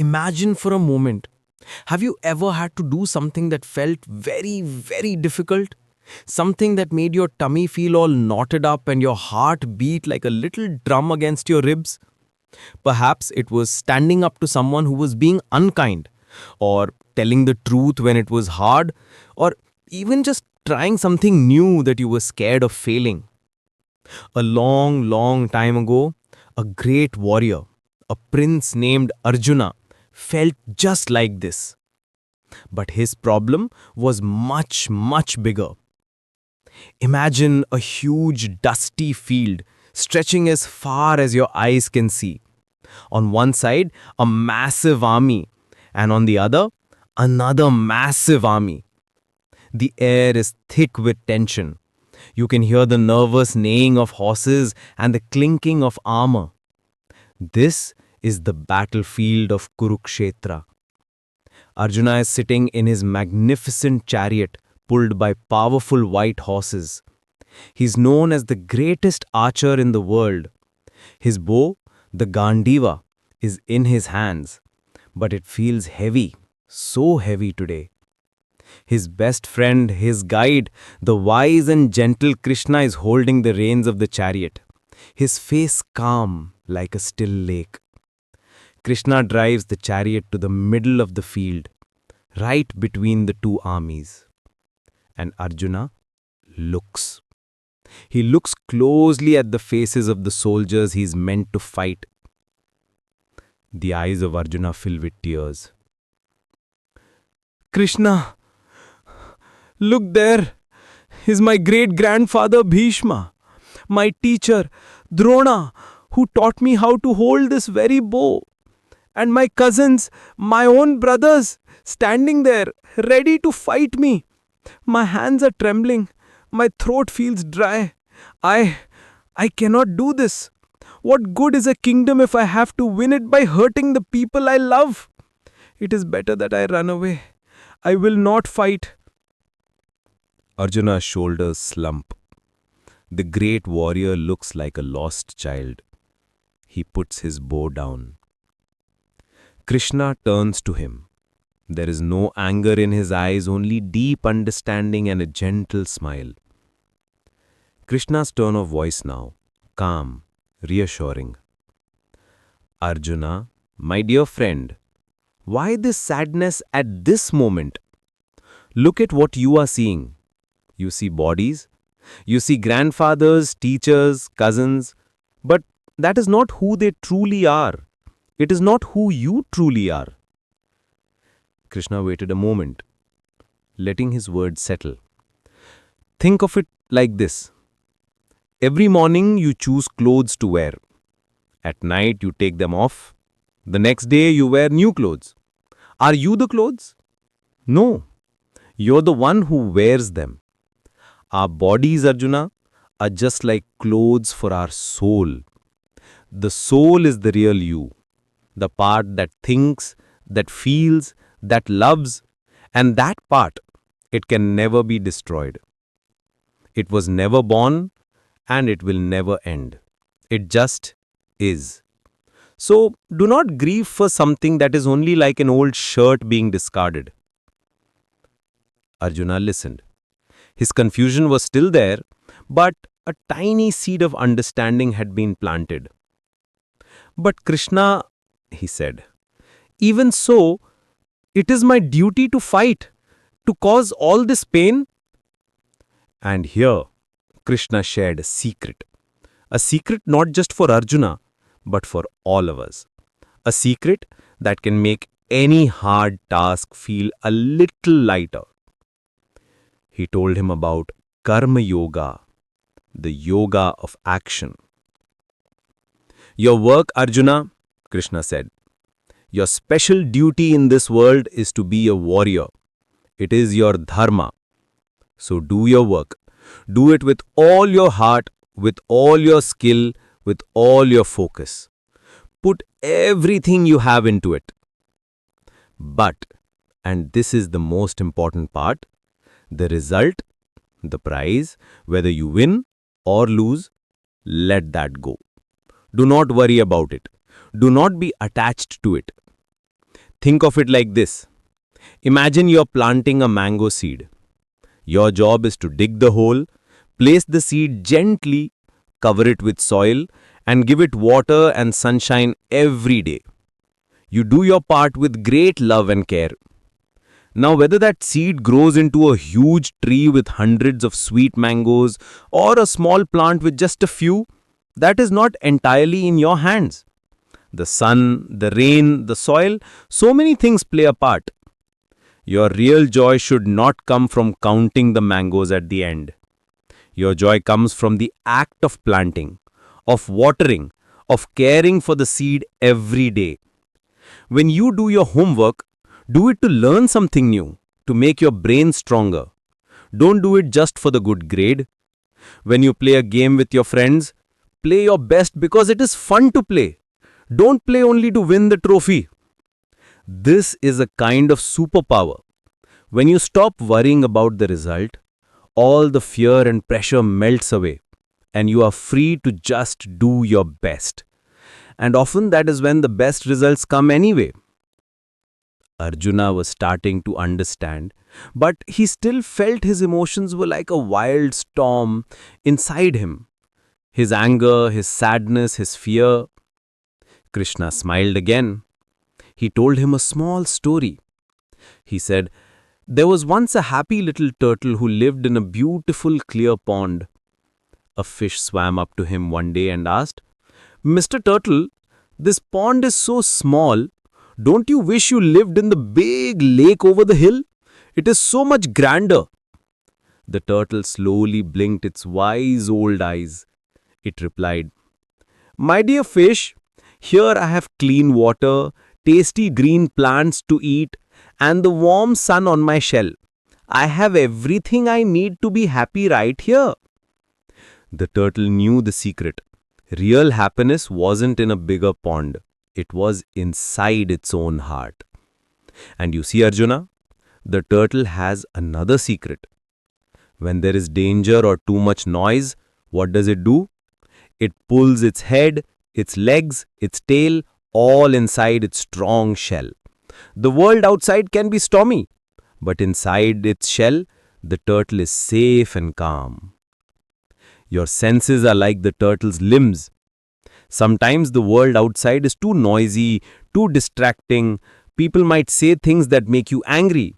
Imagine for a moment. Have you ever had to do something that felt very, very difficult? Something that made your tummy feel all knotted up and your heart beat like a little drum against your ribs? Perhaps it was standing up to someone who was being unkind, or telling the truth when it was hard, or even just trying something new that you were scared of failing. A long, long time ago, a great warrior, a prince named Arjuna, felt just like this. But his problem was much, much bigger. Imagine a huge dusty field stretching as far as your eyes can see. On one side, a massive army, and on the other, another massive army. The air is thick with tension. You can hear the nervous neighing of horses and the clinking of armor. This is the battlefield of Kurukshetra. Arjuna is sitting in his magnificent chariot pulled by powerful white horses. He's known as the greatest archer in the world. His bow, the Gandiva, is in his hands, but it feels heavy, so heavy today. His best friend, his guide, the wise and gentle Krishna is holding the reins of the chariot, his face calm like a still lake. Krishna drives the chariot to the middle of the field, right between the two armies. And Arjuna looks. He looks closely at the faces of the soldiers he's meant to fight. The eyes of Arjuna fill with tears. Krishna, look there is my great-grandfather Bhishma, my teacher Drona, who taught me how to hold this very bow, and my cousins, my own brothers, standing there, ready to fight me. My hands are trembling. My throat feels dry. I cannot do this. What good is a kingdom if I have to win it by hurting the people I love? It is better that I run away. I will not fight. Arjuna's shoulders slump. The great warrior looks like a lost child. He puts his bow down. Krishna turns to him. There is no anger in his eyes, only deep understanding and a gentle smile. Krishna's tone of voice now, calm, reassuring. Arjuna, my dear friend, why this sadness at this moment? Look at what you are seeing. You see bodies, you see grandfathers, teachers, cousins, but that is not who they truly are. It is not who you truly are. Krishna waited a moment, letting his words settle. Think of it like this. Every morning you choose clothes to wear. At night you take them off. The next day you wear new clothes. Are you the clothes? No. You're the one who wears them. Our bodies, Arjuna, are just like clothes for our soul. The soul is the real you. The part that thinks, that feels, that loves, and that part, it can never be destroyed. It was never born, and it will never end. It just is. So, do not grieve for something that is only like an old shirt being discarded. Arjuna listened. His confusion was still there, but a tiny seed of understanding had been planted. But Krishna, he said, even so, it is my duty to fight, to cause all this pain. And here, Krishna shared a secret not just for Arjuna, but for all of us. A secret that can make any hard task feel a little lighter. He told him about Karma Yoga, the yoga of action. Your work, Arjuna, Krishna said, your special duty in this world is to be a warrior. It is your dharma. So do your work. Do it with all your heart, with all your skill, with all your focus. Put everything you have into it. But, and this is the most important part, the result, the prize, whether you win or lose, let that go. Do not worry about it. Do not be attached to it. Think of it like this. Imagine you're planting a mango seed. Your job is to dig the hole, place the seed gently, cover it with soil, and give it water and sunshine every day. You do your part with great love and care. Now, whether that seed grows into a huge tree with hundreds of sweet mangoes or a small plant with just a few, that is not entirely in your hands. The sun, the rain, the soil, so many things play a part. Your real joy should not come from counting the mangoes at the end. Your joy comes from the act of planting, of watering, of caring for the seed every day. When you do your homework, do it to learn something new, to make your brain stronger. Don't do it just for the good grade. When you play a game with your friends, play your best because it is fun to play. Don't play only to win the trophy. This is a kind of superpower. When you stop worrying about the result, all the fear and pressure melts away, and you are free to just do your best. And often that is when the best results come anyway. Arjuna was starting to understand, but he still felt his emotions were like a wild storm inside him. His anger, his sadness, his fear. Krishna smiled again. He told him a small story. He said, "There was once a happy little turtle who lived in a beautiful clear pond. A fish swam up to him one day and asked, 'Mr. Turtle, this pond is so small. Don't you wish you lived in the big lake over the hill? It is so much grander.' The turtle slowly blinked its wise old eyes. It replied, 'My dear fish, here I have clean water, tasty green plants to eat, and the warm sun on my shell. I have everything I need to be happy right here.' The turtle knew the secret. Real happiness wasn't in a bigger pond. It was inside its own heart. And you see, Arjuna, the turtle has another secret. When there is danger or too much noise, what does it do? It pulls its head, its legs, its tail, all inside its strong shell. The world outside can be stormy, but inside its shell, the turtle is safe and calm. Your senses are like the turtle's limbs. Sometimes the world outside is too noisy, too distracting. People might say things that make you angry,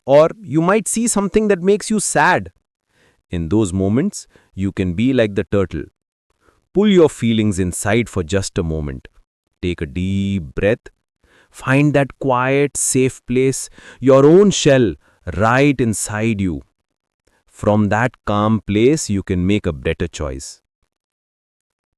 or you might see something that makes you sad. In those moments, you can be like the turtle. Pull your feelings inside for just a moment. Take a deep breath. Find that quiet, safe place, your own shell, right inside you. From that calm place, you can make a better choice.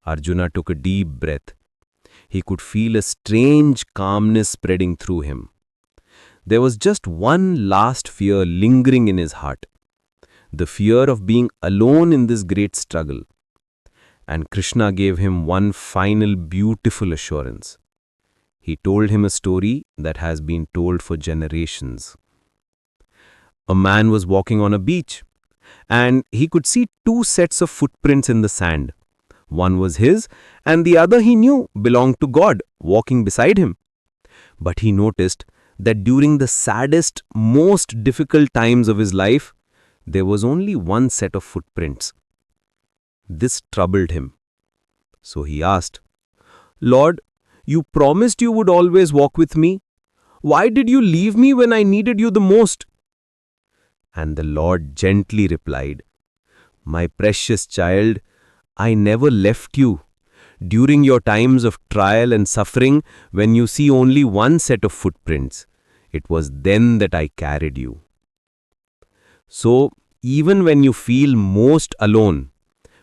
Arjuna took a deep breath. He could feel a strange calmness spreading through him. There was just one last fear lingering in his heart. The fear of being alone in this great struggle. And Krishna gave him one final beautiful assurance. He told him a story that has been told for generations. A man was walking on a beach, and he could see two sets of footprints in the sand. One was his, and the other he knew belonged to God, walking beside him. But he noticed that during the saddest, most difficult times of his life, there was only one set of footprints. This troubled him. So he asked, "Lord, you promised you would always walk with me. Why did you leave me when I needed you the most?" And the Lord gently replied, "My precious child, I never left you. During your times of trial and suffering, when you see only one set of footprints, it was then that I carried you." So, even when you feel most alone,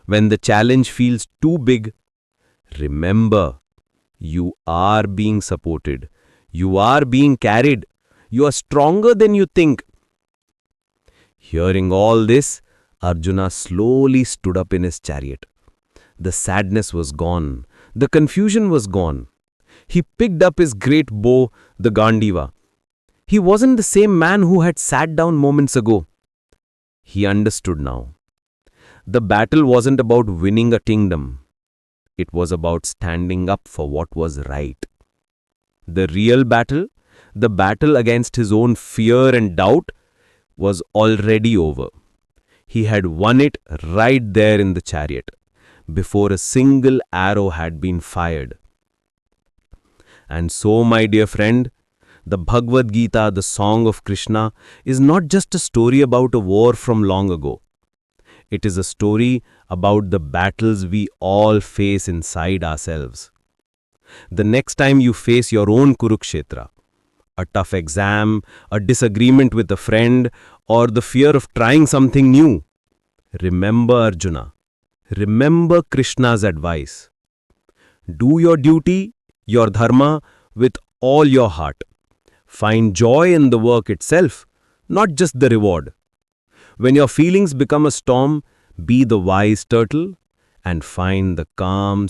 when the challenge feels too big, remember, you are being supported. You are being carried. You are stronger than you think. Hearing all this, Arjuna slowly stood up in his chariot. The sadness was gone. The confusion was gone. He picked up his great bow, the Gandiva. He wasn't the same man who had sat down moments ago. He understood now. The battle wasn't about winning a kingdom. It was about standing up for what was right. The real battle, The battle against his own fear and doubt was already over. He had won it right there in the chariot, before a single arrow had been fired. And so, my dear friend, the Bhagavad Gita, the song of Krishna, is not just a story about a war from long ago. It is a story about the battles we all face inside ourselves. The next time you face your own Kurukshetra, a tough exam, a disagreement with a friend, or the fear of trying something new, remember Arjuna. Remember Krishna's advice. Do your duty, your dharma, with all your heart. Find joy in the work itself, not just the reward. When your feelings become a storm, be the wise turtle and find the calm